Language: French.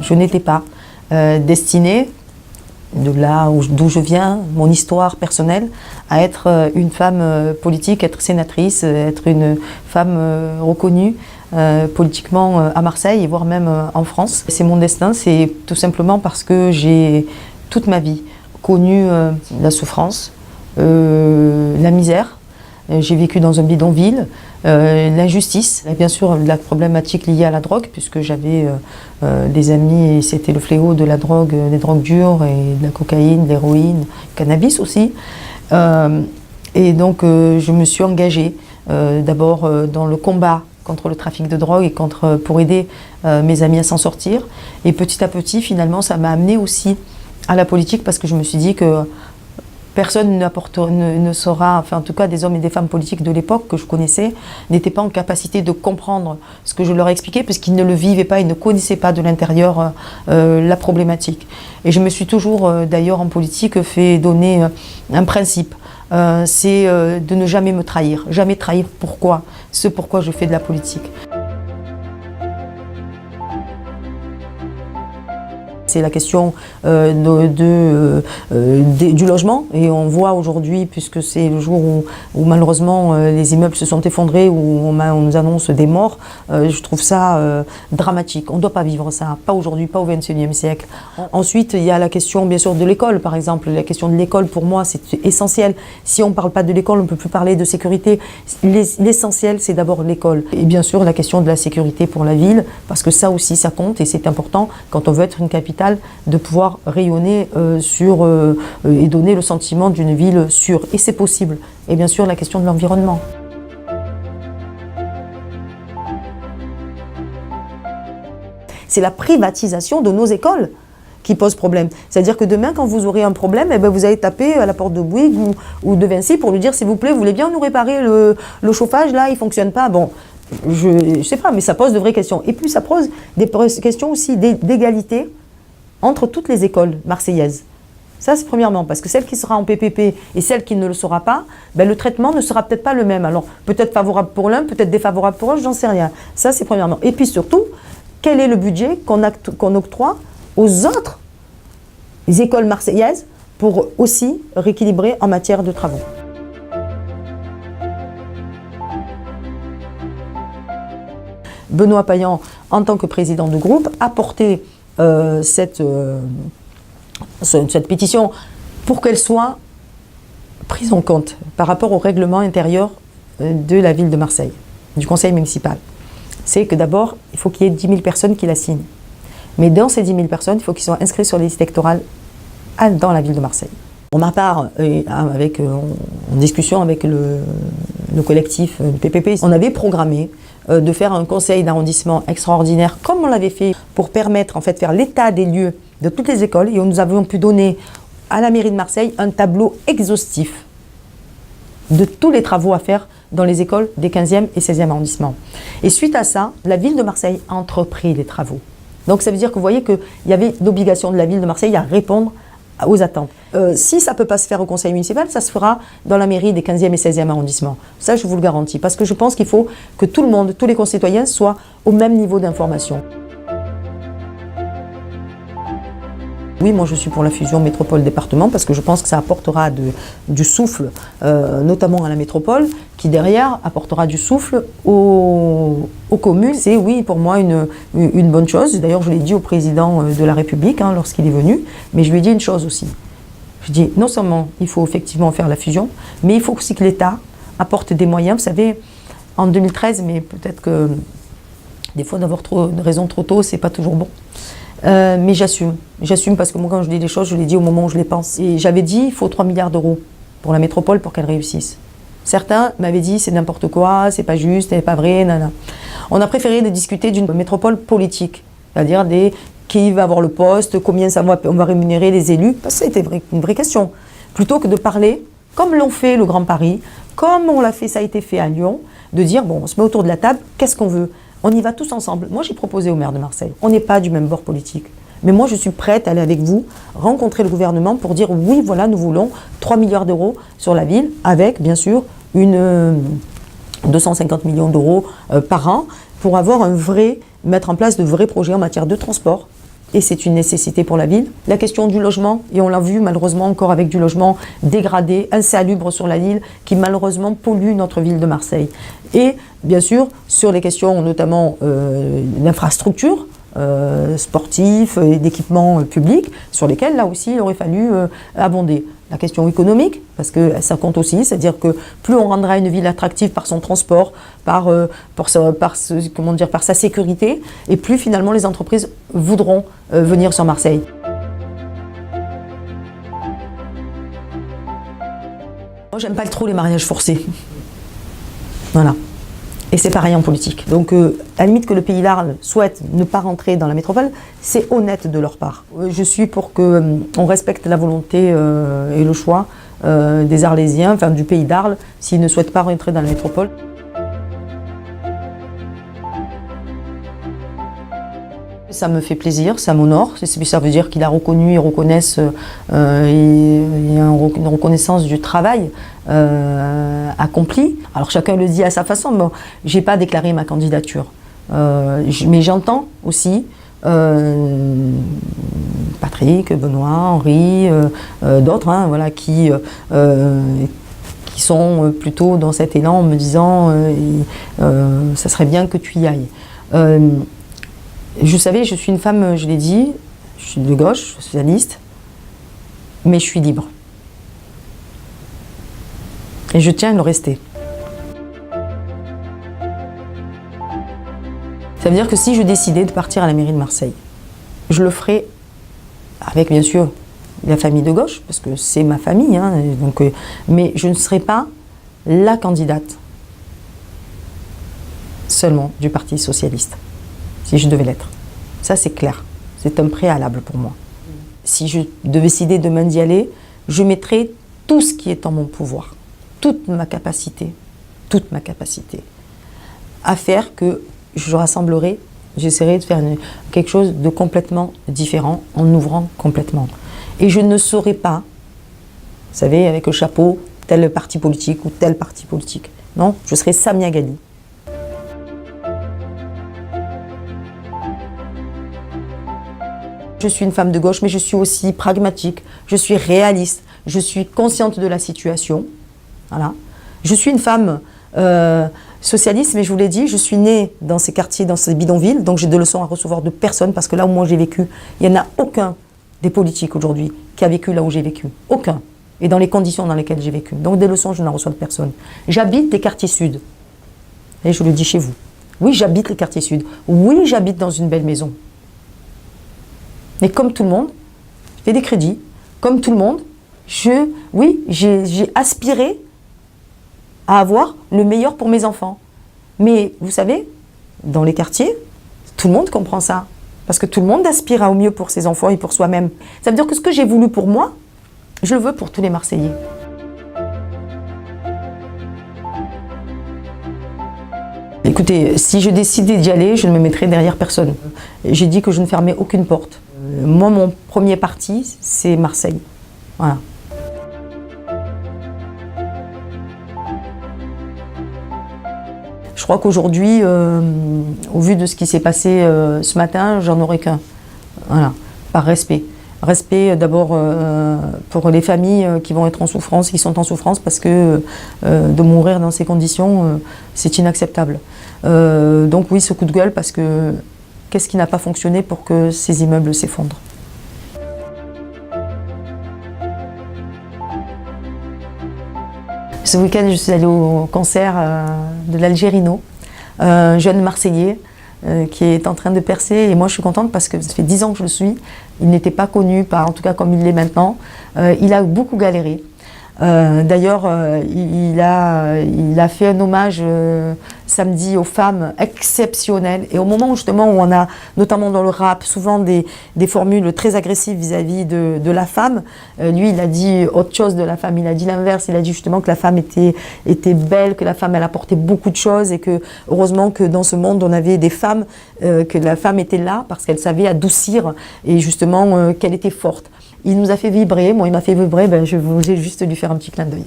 Je n'étais pas destinée, d'où je viens, mon histoire personnelle, à être une femme politique, être sénatrice, être une femme reconnue politiquement à Marseille et voire même en France. C'est mon destin, c'est tout simplement parce que j'ai toute ma vie connu la souffrance, la misère. J'ai vécu dans un bidonville, l'injustice, et bien sûr la problématique liée à la drogue, puisque j'avais des amis et c'était le fléau de la drogue, des drogues dures et de la cocaïne, de l'héroïne, cannabis aussi. Et donc je me suis engagée d'abord dans le combat contre le trafic de drogue et pour aider mes amis à s'en sortir. Et petit à petit, finalement, ça m'a amenée aussi à la politique parce que je me suis dit que personne ne saura, enfin en tout cas des hommes et des femmes politiques de l'époque que je connaissais, n'étaient pas en capacité de comprendre ce que je leur expliquais puisqu'ils ne le vivaient pas, ils ne connaissaient pas de l'intérieur la problématique. Et je me suis toujours d'ailleurs en politique fait donner un principe, c'est de ne jamais me trahir. Jamais trahir pourquoi, ce pourquoi je fais de la politique. C'est la question du logement et on voit aujourd'hui, puisque c'est le jour où malheureusement les immeubles se sont effondrés, où on nous annonce des morts, je trouve ça dramatique. On ne doit pas vivre ça, pas aujourd'hui, pas au XXIe siècle. Ensuite, il y a la question bien sûr de l'école par exemple. La question de l'école pour moi c'est essentiel. Si on ne parle pas de l'école, on ne peut plus parler de sécurité. L'essentiel c'est d'abord l'école. Et bien sûr la question de la sécurité pour la ville, parce que ça aussi ça compte et c'est important quand on veut être une capitale de pouvoir rayonner et donner le sentiment d'une ville sûre. Et c'est possible. Et bien sûr, la question de l'environnement. C'est la privatisation de nos écoles qui pose problème. C'est-à-dire que demain, quand vous aurez un problème, eh bien, vous allez taper à la porte de Bouygues ou de Vinci pour lui dire, s'il vous plaît, vous voulez bien nous réparer le chauffage, là, il ne fonctionne pas. Bon, je ne sais pas, mais ça pose de vraies questions. Et puis, ça pose des questions aussi d'égalité entre toutes les écoles marseillaises. Ça, c'est premièrement, parce que celle qui sera en PPP et celle qui ne le sera pas, ben, le traitement ne sera peut-être pas le même. Alors, peut-être favorable pour l'un, peut-être défavorable pour l'autre, j'en sais rien. Ça, c'est premièrement. Et puis surtout, quel est le budget qu'on octroie aux autres écoles marseillaises pour aussi rééquilibrer en matière de travaux. Benoît Payan, en tant que président de groupe, a porté cette pétition pour qu'elle soit prise en compte par rapport au règlement intérieur de la ville de Marseille, du conseil municipal. C'est que d'abord, il faut qu'il y ait 10 000 personnes qui la signent. Mais dans ces 10 000 personnes, il faut qu'ils soient inscrits sur les listes électorales dans la ville de Marseille. Pour ma part, en discussion avec le collectif du PPP, on avait programmé de faire un conseil d'arrondissement extraordinaire comme on l'avait fait pour permettre en fait faire l'état des lieux de toutes les écoles et nous avions pu donner à la mairie de Marseille un tableau exhaustif de tous les travaux à faire dans les écoles des 15e et 16e arrondissements. Et suite à ça, la ville de Marseille a entrepris les travaux. Donc ça veut dire que vous voyez qu'il y avait l'obligation de la ville de Marseille à répondre aux attentes. Si ça ne peut pas se faire au conseil municipal, ça se fera dans la mairie des 15e et 16e arrondissements. Ça, je vous le garantis, parce que je pense qu'il faut que tout le monde, tous les concitoyens soient au même niveau d'information. Oui, moi je suis pour la fusion métropole-département parce que je pense que ça apportera du souffle, notamment à la métropole, qui derrière apportera du souffle aux communes. C'est oui pour moi une bonne chose. D'ailleurs je l'ai dit au président de la République lorsqu'il est venu, mais je lui ai dit une chose aussi. Je dis non seulement il faut effectivement faire la fusion, mais il faut aussi que l'État apporte des moyens. Vous savez, en 2013, mais peut-être que des fois d'avoir raison trop tôt, c'est pas toujours bon. Mais j'assume parce que moi quand je dis des choses, je les dis au moment où je les pense. Et j'avais dit il faut 3 milliards d'euros pour la métropole pour qu'elle réussisse. Certains m'avaient dit c'est n'importe quoi, c'est pas juste, c'est pas vrai, nanana. On a préféré de discuter d'une métropole politique, c'est-à-dire qui va avoir le poste, combien on va rémunérer les élus, parce que ça a été une vraie question. Plutôt que de parler, comme l'ont fait le Grand Paris, comme ça a été fait à Lyon, de dire bon on se met autour de la table, qu'est-ce qu'on veut ? On y va tous ensemble. Moi, j'ai proposé au maire de Marseille. On n'est pas du même bord politique. Mais moi, je suis prête à aller avec vous, rencontrer le gouvernement pour dire oui, voilà, nous voulons 3 milliards d'euros sur la ville, avec, bien sûr, 250 millions d'euros par an, pour mettre en place de vrais projets en matière de transport, et c'est une nécessité pour la ville. La question du logement, et on l'a vu malheureusement encore avec du logement dégradé, insalubre sur la ville, qui malheureusement pollue notre ville de Marseille. Et bien sûr, sur les questions notamment d'infrastructures, sportifs et d'équipements publics, sur lesquels là aussi il aurait fallu abonder. La question économique, parce que ça compte aussi, c'est-à-dire que plus on rendra une ville attractive par son transport, par sa sécurité, et plus finalement les entreprises voudront venir sur Marseille. Moi j'aime pas trop les mariages forcés. Voilà. Et c'est pareil en politique. Donc, à la limite que le Pays d'Arles souhaite ne pas rentrer dans la métropole, c'est honnête de leur part. Je suis pour qu'on respecte la volonté et le choix des Arlésiens, enfin du Pays d'Arles, s'ils ne souhaitent pas rentrer dans la métropole. Ça me fait plaisir, ça m'honore, ça veut dire qu'il a reconnu et reconnaissent, il y a une reconnaissance du travail accompli. Alors chacun le dit à sa façon, mais je n'ai pas déclaré ma candidature. Mais j'entends aussi Patrick, Benoît, Henri, d'autres, hein, voilà, qui sont plutôt dans cet élan en me disant ça serait bien que tu y ailles. Vous savez, je suis une femme, je l'ai dit, je suis de gauche, socialiste, mais je suis libre. Et je tiens à le rester. Ça veut dire que si je décidais de partir à la mairie de Marseille, je le ferais avec, bien sûr, la famille de gauche, parce que c'est ma famille, hein, donc, mais je ne serais pas la candidate seulement du Parti socialiste. Si je devais l'être. Ça, c'est clair. C'est un préalable pour moi. Si je devais décider demain d'y aller, je mettrais tout ce qui est en mon pouvoir, toute ma capacité, à faire que je rassemblerai, j'essaierai de faire quelque chose de complètement différent, en ouvrant complètement. Et je ne saurais pas, vous savez, avec le chapeau, tel parti politique ou tel parti politique. Non, je serais Samia Ghali. Je suis une femme de gauche, mais je suis aussi pragmatique, je suis réaliste, je suis consciente de la situation. Voilà. Je suis une femme socialiste, mais je vous l'ai dit, je suis née dans ces quartiers, dans ces bidonvilles, donc j'ai des leçons à recevoir de personne, parce que là où moi j'ai vécu, il n'y en a aucun des politiques aujourd'hui qui a vécu là où j'ai vécu. Aucun. Et dans les conditions dans lesquelles j'ai vécu. Donc des leçons, je n'en reçois de personne. J'habite les quartiers sud. Et je le dis chez vous. Oui, j'habite les quartiers sud. Oui, j'habite dans une belle maison. Mais comme tout le monde, je fais des crédits. Comme tout le monde, j'ai aspiré à avoir le meilleur pour mes enfants. Mais vous savez, dans les quartiers, tout le monde comprend ça. Parce que tout le monde aspire au mieux pour ses enfants et pour soi-même. Ça veut dire que ce que j'ai voulu pour moi, je le veux pour tous les Marseillais. Écoutez, si je décidais d'y aller, je ne me mettrais derrière personne. J'ai dit que je ne fermais aucune porte. Moi, mon premier parti, c'est Marseille. Voilà. Je crois qu'aujourd'hui, au vu de ce qui s'est passé ce matin, j'en aurais qu'un. Voilà, par respect. Respect d'abord pour les familles qui vont être en souffrance, qui sont en souffrance, parce que de mourir dans ces conditions, c'est inacceptable. Donc oui, ce coup de gueule, parce que qu'est-ce qui n'a pas fonctionné pour que ces immeubles s'effondrent? Ce week-end, je suis allée au concert de l'Algérino, un jeune Marseillais qui est en train de percer, et moi je suis contente parce que ça fait 10 ans que je le suis. Il n'était pas connu, en tout cas comme il l'est maintenant. Il a beaucoup galéré. D'ailleurs, il a fait un hommage samedi aux femmes exceptionnelles. Et au moment justement où on a, notamment dans le rap, souvent des formules très agressives vis-à-vis de la femme, lui il a dit autre chose de la femme, il a dit l'inverse, il a dit justement que la femme était belle, que la femme elle apportait beaucoup de choses, et que heureusement que dans ce monde on avait des femmes, que la femme était là parce qu'elle savait adoucir, et justement qu'elle était forte. Il nous a fait vibrer, moi il m'a fait vibrer, j'ai juste dû faire un petit clin d'œil.